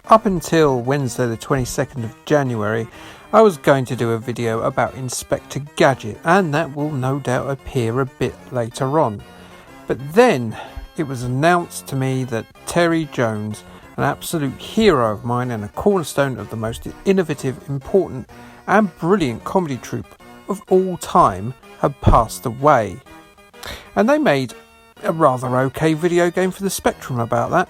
Up until Wednesday the 22nd of January, I was going to do a video about Inspector Gadget, and that will no doubt appear a bit later on. But then it was announced to me that Terry Jones, an absolute hero of mine and a cornerstone of the most innovative, important and brilliant comedy troupe of all time, had passed away. And they made a rather okay video game for the Spectrum about that.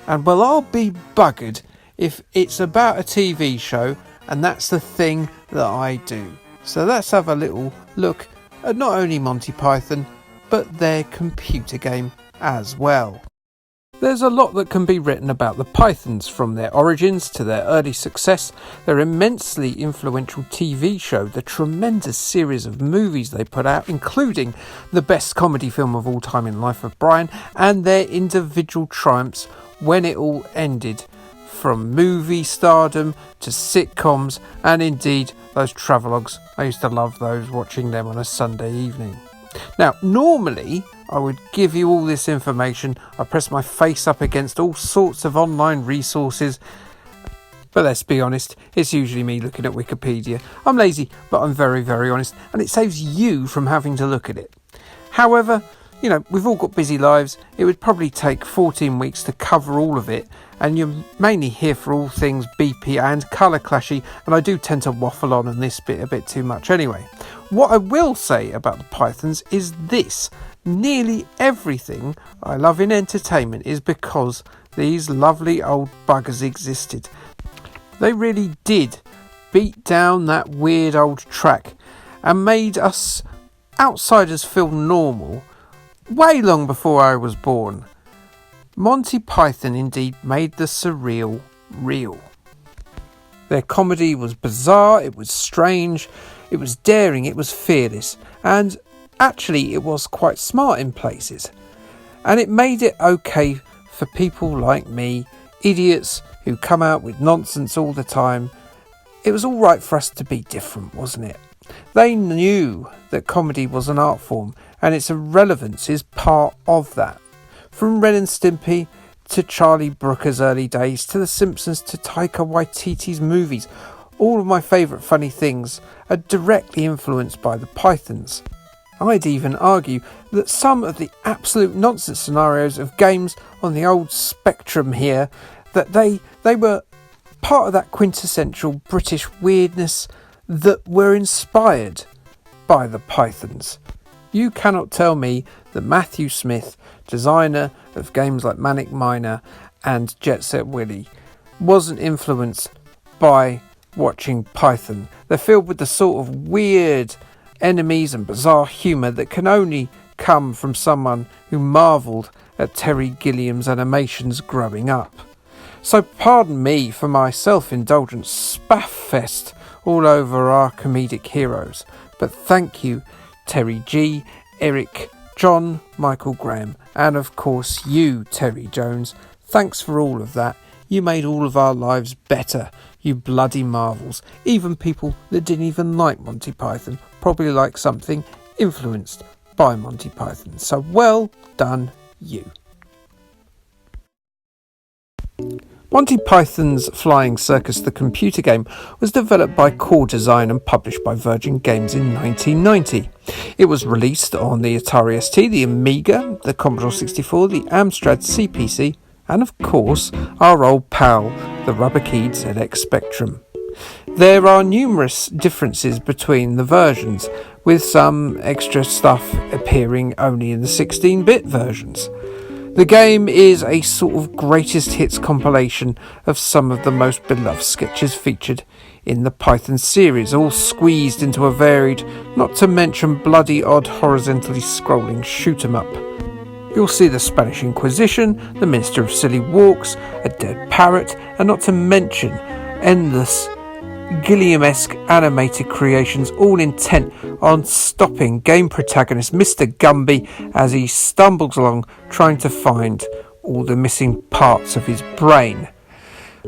And well, I'll be buggered if it's about a TV show and that's the thing that I do. So let's have a little look at not only Monty Python, but their computer game as well. There's a lot that can be written about the Pythons, from their origins to their early success, their immensely influential TV show, the tremendous series of movies they put out, including the best comedy film of all time in Life of Brian, and their individual triumphs when it all ended, from movie stardom to sitcoms, and indeed those travelogues. I used to love those, watching them on a Sunday evening. Now, normally I would give you all this information. I press my face up against all sorts of online resources. But let's be honest, it's usually me looking at Wikipedia. I'm lazy, but I'm very, very honest, and it saves you from having to look at it. However, we've all got busy lives. It would probably take 14 weeks to cover all of it, and you're mainly here for all things beepy and colour clashy, and I do tend to waffle on this bit a bit too much anyway. What I will say about the Pythons is this: nearly everything I love in entertainment is because these lovely old buggers existed. They really did beat down that weird old track and made us outsiders feel normal way long before I was born. Monty Python indeed made the surreal real. Their comedy was bizarre, it was strange, it was daring, it was fearless, and actually it was quite smart in places. And it made it okay for people like me, idiots who come out with nonsense all the time. It was all right for us to be different, wasn't it? They knew that comedy was an art form, and its relevance is part of that. From Ren and Stimpy to Charlie Brooker's early days, to The Simpsons, to Taika Waititi's movies, all of my favourite funny things are directly influenced by the Pythons. I'd even argue that some of the absolute nonsense scenarios of games on the old Spectrum here, that they were part of that quintessential British weirdness that were inspired by the Pythons. You cannot tell me that Matthew Smith, designer of games like Manic Miner and Jet Set Willy, wasn't influenced by watching Python. They're filled with the sort of weird enemies and bizarre humour that can only come from someone who marvelled at Terry Gilliam's animations growing up. So pardon me for my self-indulgent spaff fest all over our comedic heroes, but thank you Terry G, Eric, John, Michael Graham, and of course you, Terry Jones. Thanks for all of that. You made all of our lives better, you bloody marvels. Even people that didn't even like Monty Python probably like something influenced by Monty Python. So well done, you. Monty Python's Flying Circus, the computer game, was developed by Core Design and published by Virgin Games in 1990. It was released on the Atari ST, the Amiga, the Commodore 64, the Amstrad CPC, and of course our old pal, the rubber-keyed ZX Spectrum. There are numerous differences between the versions, with some extra stuff appearing only in the 16-bit versions. The game is a sort of greatest hits compilation of some of the most beloved sketches featured in the Python series, all squeezed into a varied, not to mention bloody odd horizontally scrolling shoot-'em-up. You'll see the Spanish Inquisition, the Minister of Silly Walks, a dead parrot, and not to mention endless Gilliam-esque animated creations, all intent on stopping game protagonist Mr. Gumby as he stumbles along trying to find all the missing parts of his brain.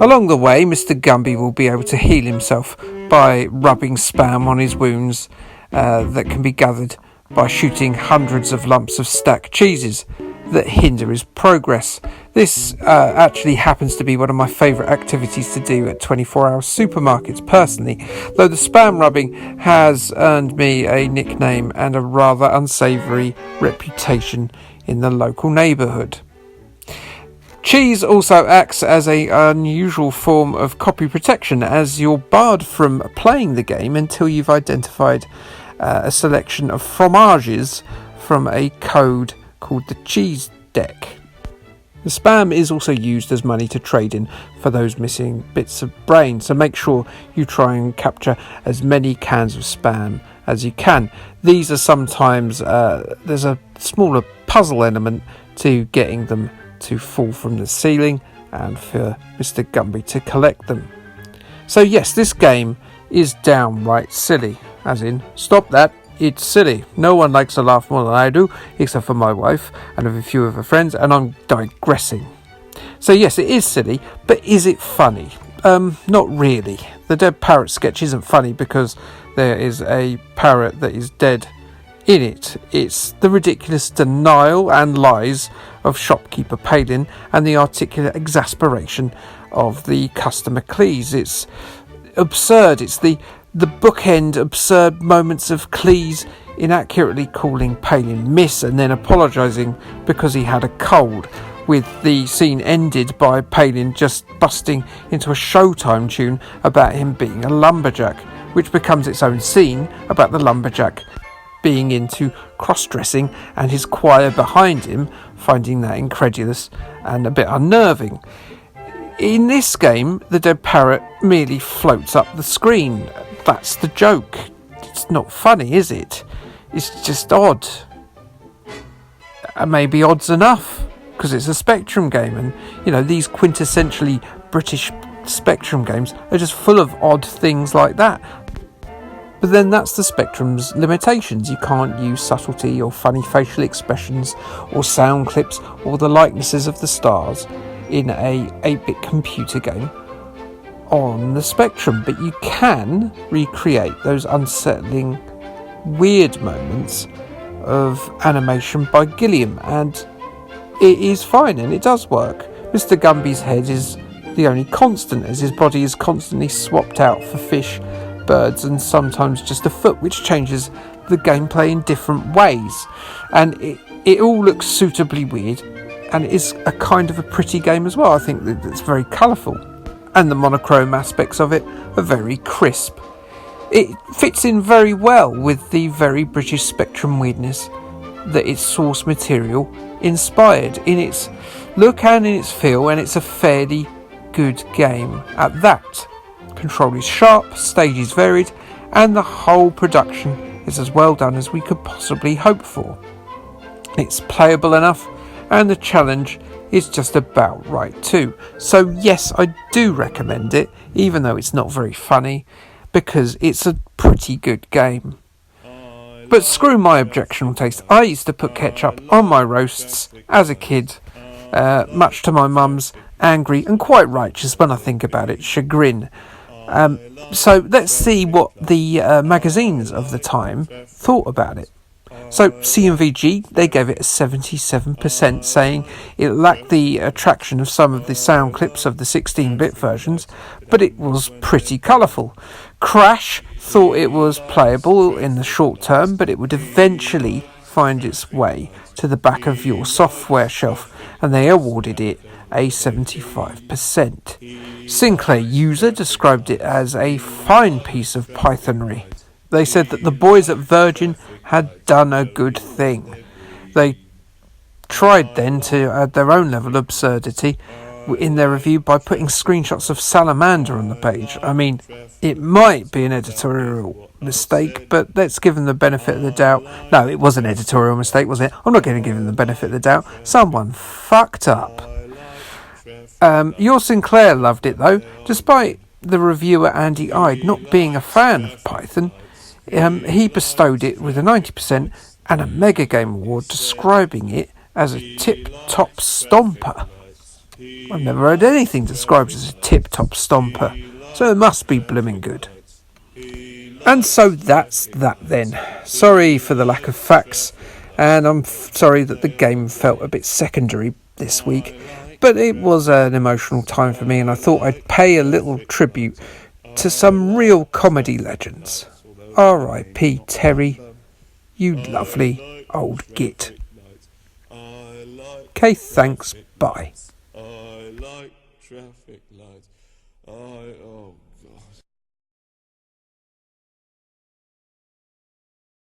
Along the way, Mr. Gumby will be able to heal himself by rubbing spam on his wounds that can be gathered by shooting hundreds of lumps of stacked cheeses that hinder his progress. This actually happens to be one of my favourite activities to do at 24-hour supermarkets personally, though the spam rubbing has earned me a nickname and a rather unsavoury reputation in the local neighbourhood. Cheese also acts as an unusual form of copy protection, as you're barred from playing the game until you've identified a selection of fromages from a code called the cheese deck. The spam is also used as money to trade in for those missing bits of brain, so make sure you try and capture as many cans of spam as you can. These are sometimes, there's a smaller puzzle element to getting them to fall from the ceiling and for Mr. Gumby to collect them. So yes, this game is downright silly, as in, stop that, it's silly. No one likes to laugh more than I do, except for my wife and a few of her friends, and I'm digressing. So yes, it is silly, but is it funny? Not really. The dead parrot sketch isn't funny because there is a parrot that is dead in it. It's the ridiculous denial and lies of shopkeeper Palin and the articulate exasperation of the customer Cleese. It's absurd. It's the bookend absurd moments of Cleese inaccurately calling Palin Miss and then apologising because he had a cold, with the scene ended by Palin just busting into a Showtime tune about him being a lumberjack, which becomes its own scene about the lumberjack being into cross-dressing and his choir behind him finding that incredulous and a bit unnerving. In this game, the dead parrot merely floats up the screen. That's the joke. It's not funny, is it? It's just odd. Maybe odd's enough, because it's a Spectrum game, and these quintessentially British Spectrum games are just full of odd things like that. But then that's the Spectrum's limitations. You can't use subtlety or funny facial expressions or sound clips or the likenesses of the stars in a 8-bit computer game on the Spectrum, but you can recreate those unsettling, weird moments of animation by Gilliam, and it is fine and it does work. Mr. Gumby's head is the only constant, as his body is constantly swapped out for fish, birds, and sometimes just a foot, which changes the gameplay in different ways, and it all looks suitably weird, and it is a kind of a pretty game as well. I think that it's very colourful, and the monochrome aspects of it are very crisp. It fits in very well with the very British Spectrum weirdness that its source material inspired in its look and in its feel, and it's a fairly good game at that. Control is sharp, stage is varied, and the whole production is as well done as we could possibly hope for. It's playable enough, and the challenge is just about right too. So yes, I do recommend it, even though it's not very funny, because it's a pretty good game. But screw my objectionable taste. I used to put ketchup on my roasts as a kid, much to my mum's angry and quite righteous, when I think about it, chagrin. So let's see what the magazines of the time thought about it. So CMVG, they gave it a 77%, saying it lacked the attraction of some of the sound clips of the 16-bit versions, but it was pretty colourful. Crash thought it was playable in the short term, but it would eventually find its way to the back of your software shelf, and they awarded it a 75%. Sinclair User described it as a fine piece of Pythonry. They said that the boys at Virgin had done a good thing. They tried then to add their own level of absurdity in their review by putting screenshots of Salamander on the page. I mean, it might be an editorial mistake, but let's give them the benefit of the doubt. No, it was an editorial mistake, wasn't it? I'm not going to give them the benefit of the doubt. Someone fucked up. Your Sinclair loved it though, despite the reviewer Andy Ide not being a fan of Python. He bestowed it with a 90% and a Mega Game Award, describing it as a tip-top stomper. I've never heard anything described as a tip-top stomper, so it must be blooming good. And so that's that then. Sorry for the lack of facts, and I'm sorry that the game felt a bit secondary this week, But it was an emotional time for me, and I thought I'd pay a little tribute to some real comedy legends. R.I.P. Terry, you lovely old git. Okay, thanks, bye. I like traffic lights.